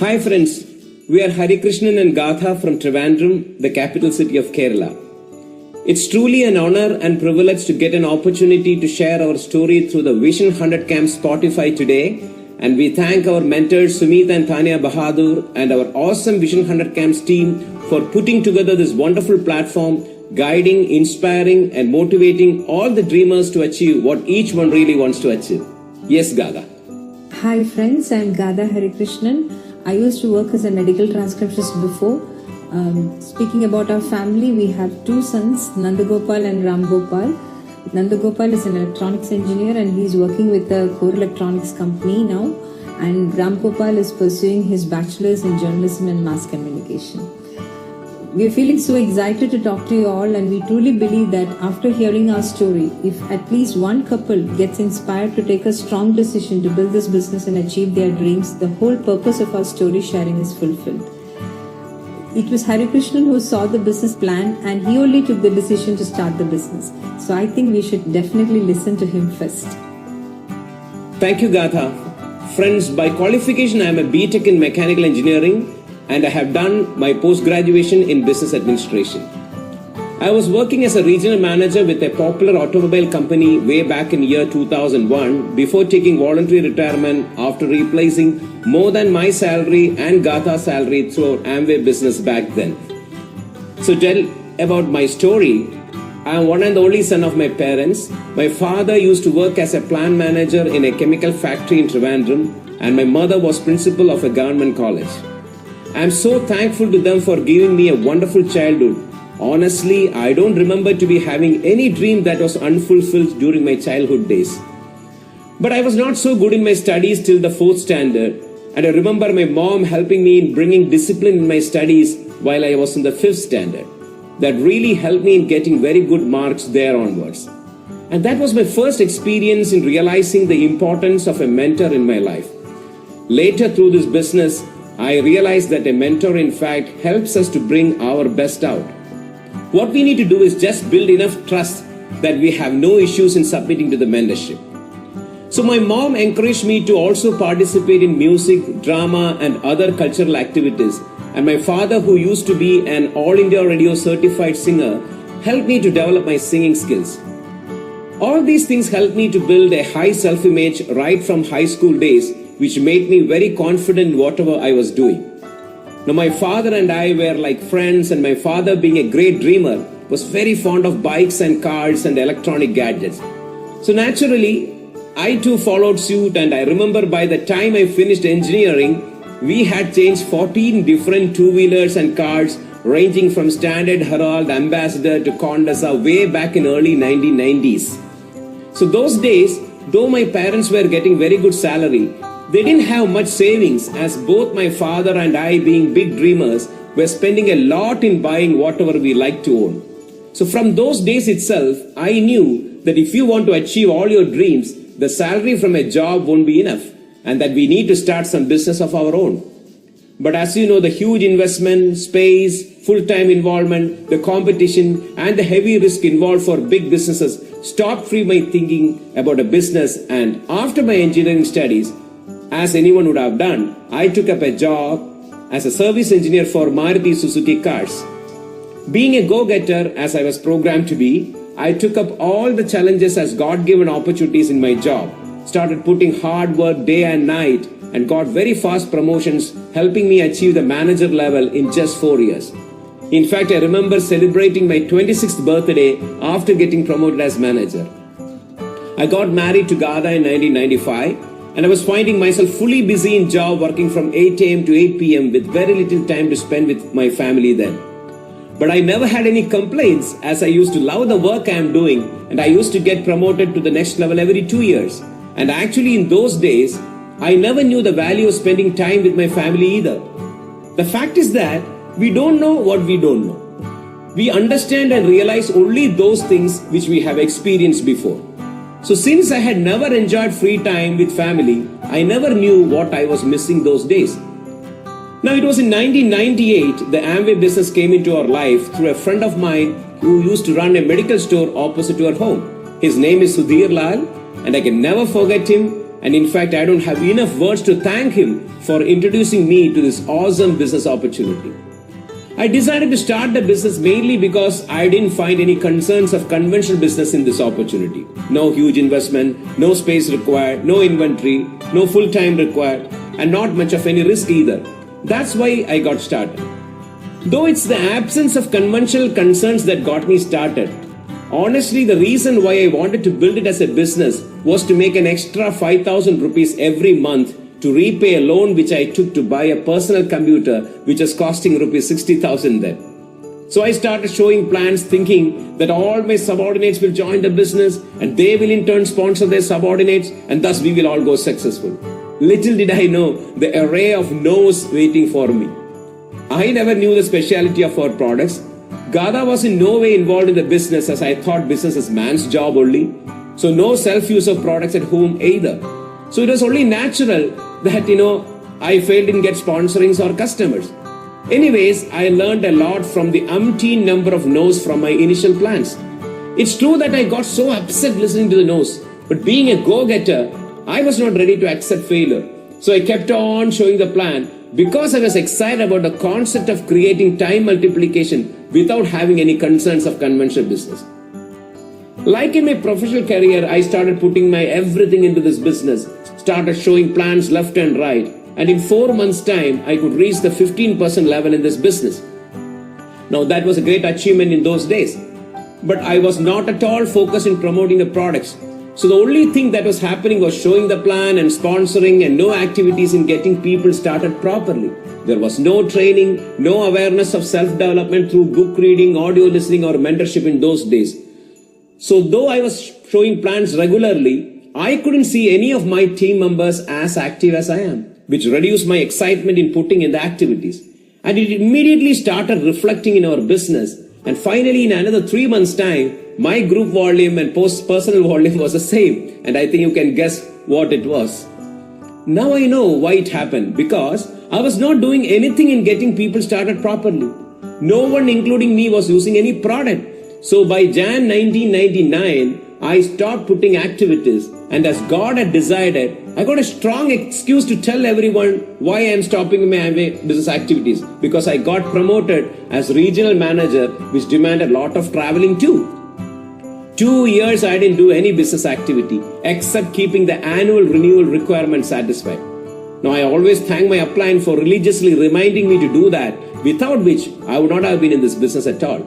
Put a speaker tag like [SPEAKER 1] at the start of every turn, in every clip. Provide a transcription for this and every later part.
[SPEAKER 1] Hi friends, we are Harikrishnan and Gadha from Trivandrum, the capital city of Kerala. It's truly an honor and privilege to get an opportunity to share our story through the Vision 100 Camp Spotify today, and we thank our mentors Sumit and Tanya Bahadur and our awesome Vision 100 Camps team for putting together this wonderful platform, guiding, inspiring and motivating all the dreamers to achieve what each one really wants to achieve. Yes, Gadha.
[SPEAKER 2] Hi friends, I'm Gadha Harikrishnan. I used to work as a medical transcriptionist before. Speaking about our family, we have two sons, Nandagopal and Ramgopal. Nandagopal is an electronics engineer and he's working with a core electronics company now. And Ramgopal is pursuing his bachelor's in journalism and mass communication. We are feeling so excited to talk to you all, and we truly believe that after hearing our story, if at least one couple gets inspired to take a strong decision to build this business and achieve their dreams, the whole purpose of our story sharing is fulfilled. It was Harikrishnan who saw the business plan and he only took the decision to start the business. So I think we should definitely listen to him first.
[SPEAKER 1] Thank you, Gatha. Friends, by qualification I am a BTech in mechanical engineering and I have done my post-graduation in business administration. I was working as a regional manager with a popular automobile company way back in year 2001 before taking voluntary retirement after replacing more than my salary and Gatha's salary through Amway business back then. So tell about my story. I am one and only son of my parents. My father used to work as a plant manager in a chemical factory in Trivandrum and my mother was principal of a government college. I am so thankful to them for giving me a wonderful childhood. Honestly, I don't remember to be having any dream that was unfulfilled during my childhood days. But I was not so good in my studies till the 4th standard, and I remember my mom helping me in bringing discipline in my studies while I was in the 5th standard. That really helped me in getting very good marks there onwards. And that was my first experience in realizing the importance of a mentor in my life. Later through this business, I realized that a mentor in fact helps us to bring our best out. What we need to do is just build enough trust that we have no issues in submitting to the mentorship. So my mom encouraged me to also participate in music, drama and other cultural activities, and my father, who used to be an All India Radio certified singer, helped me to develop my singing skills. All these things helped me to build a high self-image right from high school days, which made me very confident in whatever I was doing. Now my father and I were like friends, and my father, being a great dreamer, was very fond of bikes and cars and electronic gadgets. So naturally, I too followed suit, and I remember by the time I finished engineering, we had changed 14 different two-wheelers and cars ranging from Standard, Herald, Ambassador to Condesa way back in early 1990s. So those days, though my parents were getting very good salary, they didn't have much savings, as both my father and I, being big dreamers, were spending a lot in buying whatever we liked to own. So from those days itself, I knew that if you want to achieve all your dreams, the salary from a job won't be enough, and that we need to start some business of our own. But as you know, the huge investment, space, full-time involvement, the competition and the heavy risk involved for big businesses stopped free my thinking about a business, and after my engineering studies, as anyone would have done, I took up a job as a service engineer for Maruti Suzuki cars. Being a go-getter as I was programmed to be, I took up all the challenges as God-given opportunities in my job, started putting hard work day and night, and got very fast promotions, helping me achieve the manager level in just 4 years. In fact, I remember celebrating my 26th birthday after getting promoted as manager. I got married to Gadha in 1995, and I was finding myself fully busy in job, working from 8 a.m. to 8 p.m. with very little time to spend with my family then. But I never had any complaints, as I used to love the work I am doing, and I used to get promoted to the next level every 2 years. And actually in those days, I never knew the value of spending time with my family either. The fact is that we don't know what we don't know. We understand and realize only those things which we have experienced before. So since I had never enjoyed free time with family, I never knew what I was missing those days. Now it was in 1998 the Amway business came into our life through a friend of mine who used to run a medical store opposite to our home. His name is Sudhir Lal, and I can never forget him, And in fact, I don't have enough words to thank him for introducing me to this awesome business opportunity. I decided to start the business mainly because I didn't find any concerns of conventional business in this opportunity. No huge investment, no space required, no inventory, no full time required, and not much of any risk either. That's why I got started. Though it's the absence of conventional concerns that got me started, honestly, the reason why I wanted to build it as a business was to make an extra 5,000 rupees every month to repay a loan which I took to buy a personal computer which was costing rupees 60,000 then. So I started showing plans thinking that all my subordinates will join the business and they will in turn sponsor their subordinates and thus we will all go successful. Little did I know the array of no's waiting for me. I never knew the speciality of our products. Gadha was in no way involved in the business as I thought business is man's job only. So no self-use of products at home either. So it was only natural that, I failed in get sponsorings or customers. Anyways, I learned a lot from the umpteen number of no's from my initial plans. It's true that I got so upset listening to the no's, but being a go-getter, I was not ready to accept failure. So I kept on showing the plan because I was excited about the concept of creating time multiplication without having any concerns of conventional business. Like in my professional career, I started putting my everything into this business, started showing plans left and right, and in 4 months' time, I could reach the 15% level in this business. Now that was a great achievement in those days, but I was not at all focused in promoting the products. So the only thing that was happening was showing the plan and sponsoring and no activities in getting people started properly. There was no training, no awareness of self-development through book reading, audio listening or mentorship in those days. So though I was showing plans regularly, I couldn't see any of my team members as active as I am, which reduced my excitement in putting in the activities. And it immediately started reflecting in our business. And finally, in another 3 months' time, my group volume and personal volume was the same. And I think you can guess what it was. Now I know why it happened, because I was not doing anything in getting people started properly. No one, including me, was using any product. So by Jan 1999, I stopped putting activities, and as God had decided, I got a strong excuse to tell everyone why I am stopping my Amway business activities, because I got promoted as regional manager, which demanded a lot of traveling too. 2 years I didn't do any business activity except keeping the annual renewal requirement satisfied. Now I always thank my upline for religiously reminding me to do that, without which I would not have been in this business at all.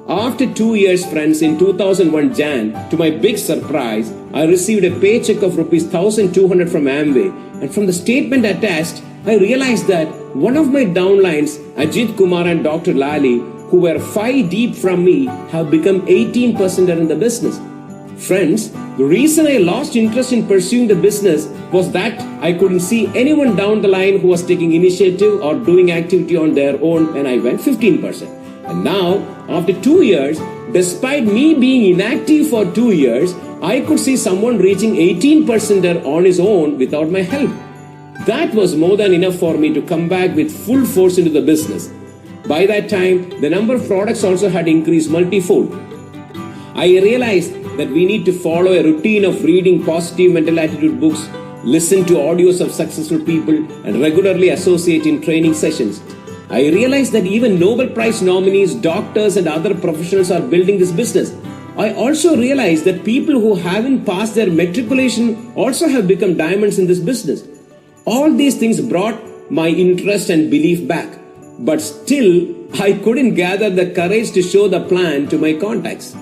[SPEAKER 1] After 2 years, friends, in 2001 Jan, to my big surprise, I received a paycheck of rupees 1,200 from Amway, and from the statement attached, I realized that one of my downlines, Ajit Kumar and Dr. Lali, who were 5 deep from me, have become 18% in the business. Friends, the reason I lost interest in pursuing the business was that I couldn't see anyone down the line who was taking initiative or doing activity on their own when I went 15%. And now, after 2 years, despite me being inactive for 2 years, I could see someone reaching 18% on his own without my help. That was more than enough for me to come back with full force into the business. By that time, the number of products also had increased multifold. I realized that we need to follow a routine of reading positive mental attitude books, listen to audios of successful people, and regularly associate in training sessions. I realized that even Nobel Prize nominees, doctors, and other professionals are building this business. I also realized that people who haven't passed their matriculation also have become diamonds in this business. All these things brought my interest and belief back. But still, I couldn't gather the courage to show the plan to my contacts.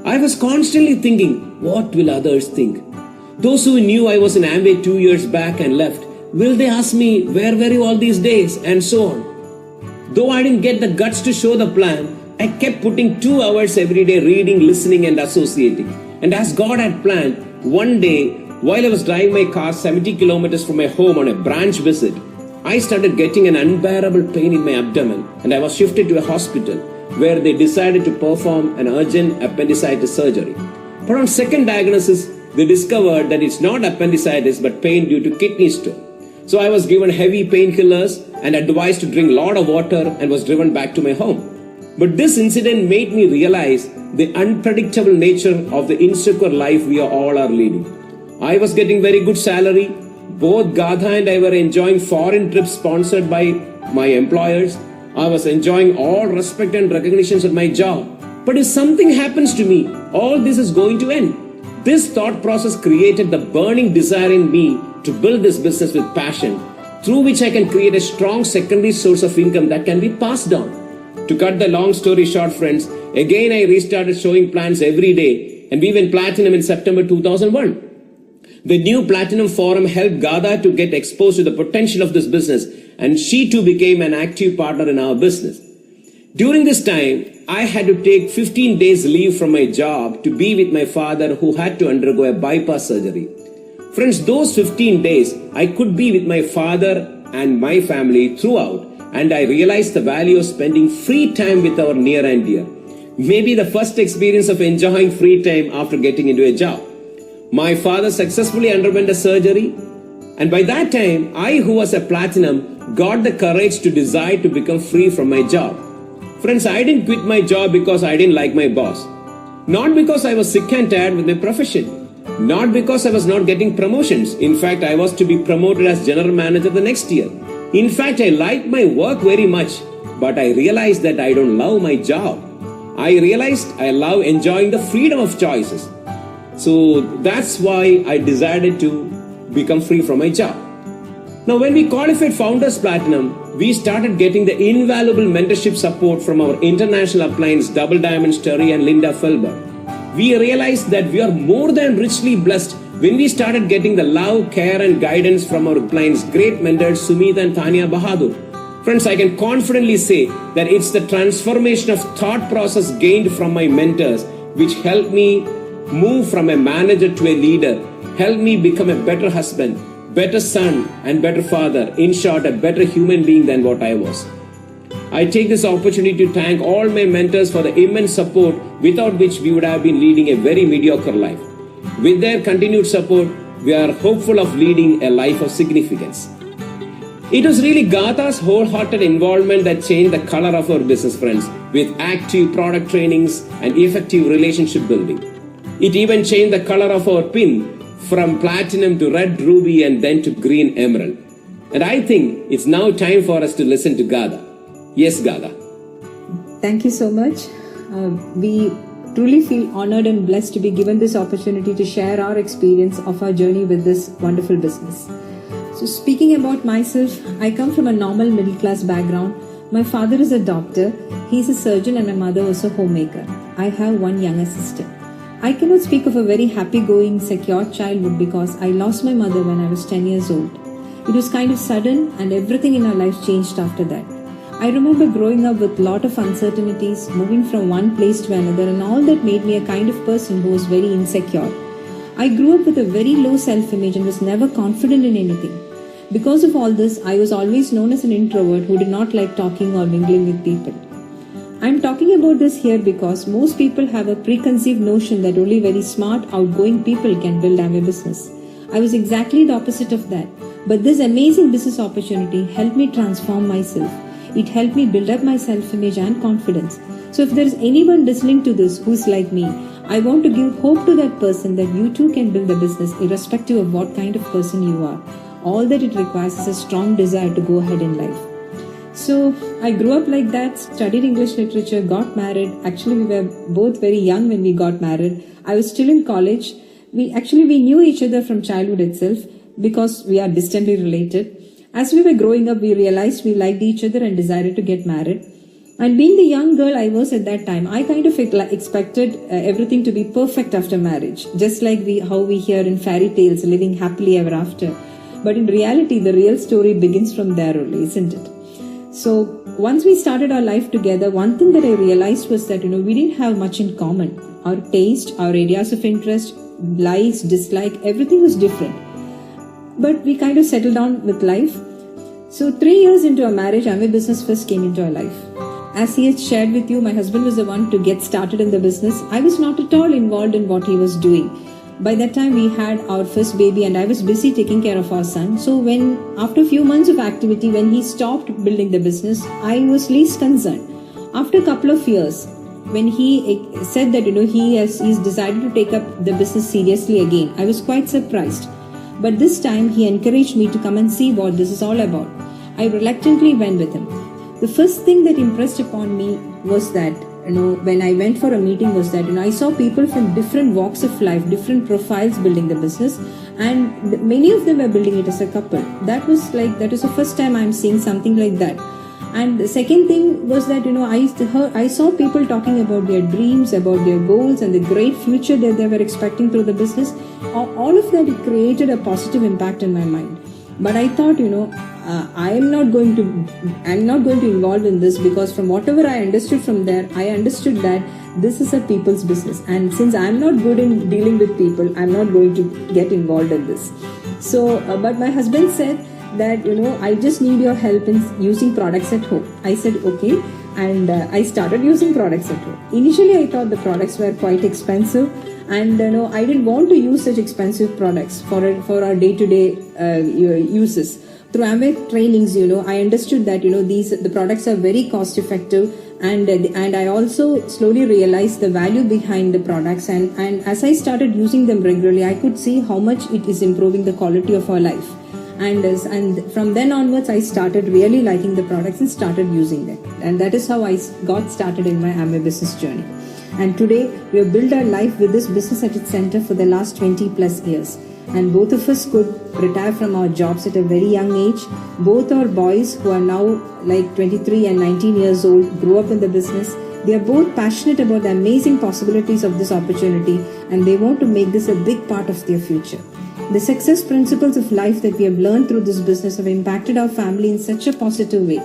[SPEAKER 1] I was constantly thinking, what will others think? Those who knew I was in Amway 2 years back and left, will they ask me, where were you all these days? And so on. Though I didn't get the guts to show the plan, I kept putting 2 hours every day reading, listening and associating. And as God had planned, one day, while I was driving my car 70 kilometers from my home on a branch visit, I started getting an unbearable pain in my abdomen and I was shifted to a hospital where they decided to perform an urgent appendicitis surgery. But on second diagnosis, they discovered that it's not appendicitis but pain due to kidney stone. So I was given heavy painkillers and advised to drink a lot of water and was driven back to my home. But this incident made me realize the unpredictable nature of the insecure life we all are leading. I was getting very good salary. Both Gadha and I were enjoying foreign trips sponsored by my employers. I was enjoying all respect and recognitions at my job. But if something happens to me, all this is going to end. This thought process created the burning desire in me to build this business with passion, through which I can create a strong secondary source of income that can be passed on. To cut the long story short, friends, again I restarted showing plans every day, and we went platinum in September 2001. The new Platinum Forum helped Gadha to get exposed to the potential of this business, and she too became an active partner in our business. During this time, I had to take 15 days leave from my job to be with my father, who had to undergo a bypass surgery. Friends, those 15 days, I could be with my father and my family throughout, and I realized the value of spending free time with our near and dear. Maybe the first experience of enjoying free time after getting into a job. My father successfully underwent a surgery, and by that time, I, who was a platinum, got the courage to decide to become free from my job. Friends, I didn't quit my job because I didn't like my boss. Not because I was sick and tired with my profession. Not because I was not getting promotions. In fact, I was to be promoted as general manager the next year. In fact, I liked my work very much, but I realized that I don't love my job. I realized I love enjoying the freedom of choices. So that's why I decided to become free from my job. Now, when we qualified Founders Platinum, we started getting the invaluable mentorship support from our international upliners Double Diamonds Terry and Linda Felber. We realized that we are more than richly blessed when we started getting the love, care and guidance from our clients' great mentors Sumit and Tanya Bahadur. Friends, I can confidently say that it's the transformation of thought process gained from my mentors which helped me move from a manager to a leader, helped me become a better husband, better son and better father, in short, a better human being than what I was. I take this opportunity to thank all my mentors for the immense support without which we would have been leading a very mediocre life. With their continued support, we are hopeful of leading a life of significance. It was really Gadha's wholehearted involvement that changed the color of our business, friends, with active product trainings and effective relationship building. It even changed the color of our pin from platinum to red ruby and then to green emerald. And I think it's now time for us to listen to Gadha. Yes, Gadha.
[SPEAKER 2] Thank you so much. We truly feel honored and blessed to be given this opportunity to share our experience of our journey with this wonderful business. So speaking about myself, I come from a normal middle class background. My father is a doctor, he's a surgeon and my mother was a homemaker. I have one younger sister. I cannot speak of a very happy-going, secure childhood because I lost my mother when I was 10 years old. It was kind of sudden and everything in our life changed after that. I remember growing up with a lot of uncertainties, moving from one place to another, and all that made me a kind of person who was very insecure. I grew up with a very low self-image and was never confident in anything. Because of all this, I was always known as an introvert who did not like talking or mingling with people. I am talking about this here because most people have a preconceived notion that only very smart, outgoing people can build Amway business. I was exactly the opposite of that. But this amazing business opportunity helped me transform myself. It helped me build up my self-image and confidence. So if there is anyone listening to this who's like me, I want to give hope to that person that you too can build a business irrespective of what kind of person you are. All that it requires is a strong desire to go ahead in life. So I grew up like that, studied English literature, got married. Actually, we were both very young when we got married. I was still in college. We knew each other from childhood itself because we are distantly related. As we were growing up, we realized we liked each other and decided to get married. And being the young girl I was at that time, I kind of expected everything to be perfect after marriage, just like how we hear in fairy tales, living happily ever after. But in reality, the real story begins from there only, isn't it? So once we started our life together, one thing that I realized was that, we didn't have much in common. Our taste, our areas of interest, likes, dislike, everything was different. But we kind of settled down with life. So 3 years into our marriage, Amway business first came into our life. As he had shared with you, my husband was the one to get started in the business. I was not at all involved in what he was doing. By that time, we had our first baby and I was busy taking care of our son. So after a few months of activity, when he stopped building the business, I was least concerned. After a couple of years, when he said that, he's decided to take up the business seriously again, I was quite surprised. But this time he encouraged me to come and see what this is all about. I reluctantly went with him. The first thing that impressed upon me was that, when I went for a meeting was that, I saw people from different walks of life, different profiles building the business, and many of them were building it as a couple. That was the first time I'm seeing something like that. And the second thing was that, I saw people talking about their dreams, about their goals, and the great future that they were expecting through the business. All of that created a positive impact in my mind. But I thought, I'm not going to involve in this, because from whatever I understood from there, I understood that this is a people's business. And since I'm not good in dealing with people, I'm not going to get involved in this. So, but my husband said that, I just need your help in using products at home. I said, okay. And I started using products at home. Initially, I thought the products were quite expensive. And I didn't want to use such expensive products for our day-to-day uses. Through Amway trainings, I understood that the products are very cost-effective, and I also slowly realized the value behind the products. And as I started using them regularly, I could see how much it is improving the quality of our life. And from then onwards, I started really liking the products and started using them. And that is how I got started in my Amway business journey. And today, we have built our life with this business at its center for the last 20 plus years. And both of us could retire from our jobs at a very young age. Both our boys, who are now like 23 and 19 years old, grew up in the business. They are both passionate about the amazing possibilities of this opportunity, and they want to make this a big part of their future. The success principles of life that we have learned through this business have impacted our family in such a positive way.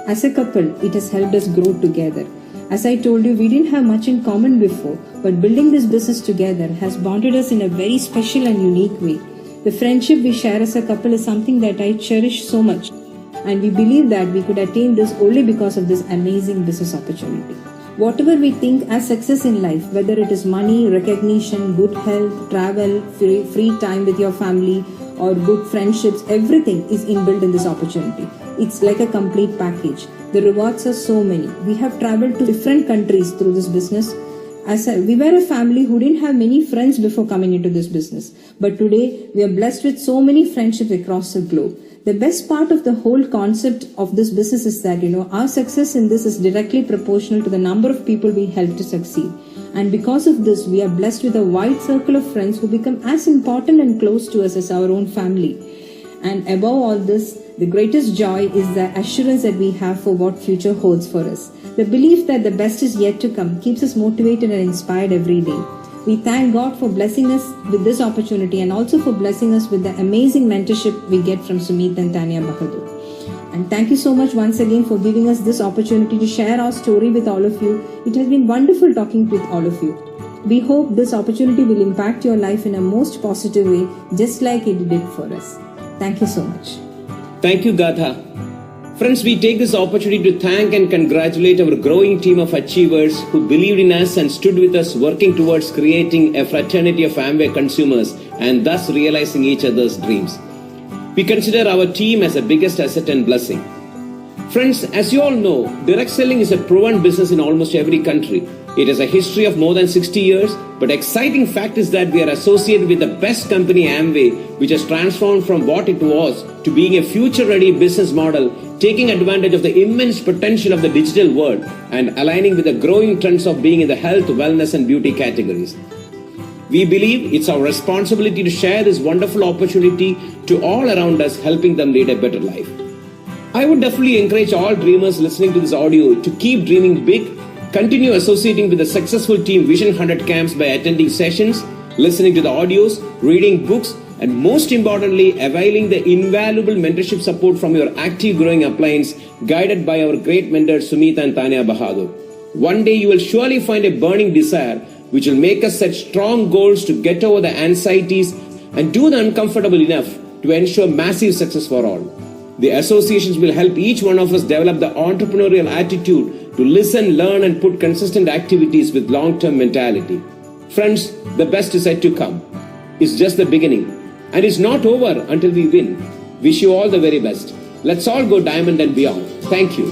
[SPEAKER 2] As a couple, it has helped us grow together. As I told you, we didn't have much in common before, but building this business together has bonded us in a very special and unique way. The friendship we share as a couple is something that I cherish so much, and we believe that we could attain this only because of this amazing business opportunity. Whatever we think as success in life, whether it is money, recognition, good health, travel, free time with your family, or good friendships, everything is inbuilt in this opportunity. It's like a complete package. The rewards are so many. We have traveled to different countries through this business. We were a family who didn't have many friends before coming into this business. But today, we are blessed with so many friendships across the globe. The best part of the whole concept of this business is that, our success in this is directly proportional to the number of people we help to succeed. And because of this, we are blessed with a wide circle of friends who become as important and close to us as our own family. And above all this, the greatest joy is the assurance that we have for what future holds for us. The belief that the best is yet to come keeps us motivated and inspired every day. We thank God for blessing us with this opportunity, and also for blessing us with the amazing mentorship we get from Sumit and Tanya Bahadur. And thank you so much once again for giving us this opportunity to share our story with all of you. It has been wonderful talking with all of you. We hope this opportunity will impact your life in a most positive way, just like it did for us. Thank you so much.
[SPEAKER 1] Thank you, Gadha. Friends, we take this opportunity to thank and congratulate our growing team of achievers who believed in us and stood with us, working towards creating a fraternity of Amway consumers and thus realizing each other's dreams. We consider our team as the biggest asset and blessing. Friends, as you all know, direct selling is a proven business in almost every country. It has a history of more than 60 years, but exciting fact is that we are associated with the best company Amway, which has transformed from what it was to being a future-ready business model, taking advantage of the immense potential of the digital world and aligning with the growing trends of being in the health, wellness and beauty categories. We believe it's our responsibility to share this wonderful opportunity to all around us, helping them lead a better life. I would definitely encourage all dreamers listening to this audio to keep dreaming big, continue associating with the successful team Vision 100 camps by attending sessions, listening to the audios, reading books, and most importantly, availing the invaluable mentorship support from your active growing appliance, guided by our great mentors Sumit and Tanya Bahadur. One day you will surely find a burning desire which will make us set strong goals to get over the anxieties and do the uncomfortable enough to ensure massive success for all. The associations will help each one of us develop the entrepreneurial attitude to listen, learn and put consistent activities with long-term mentality. Friends, the best is yet to come. It's just the beginning. And it's not over until we win. Wish you all the very best. Let's all go diamond and beyond. Thank you.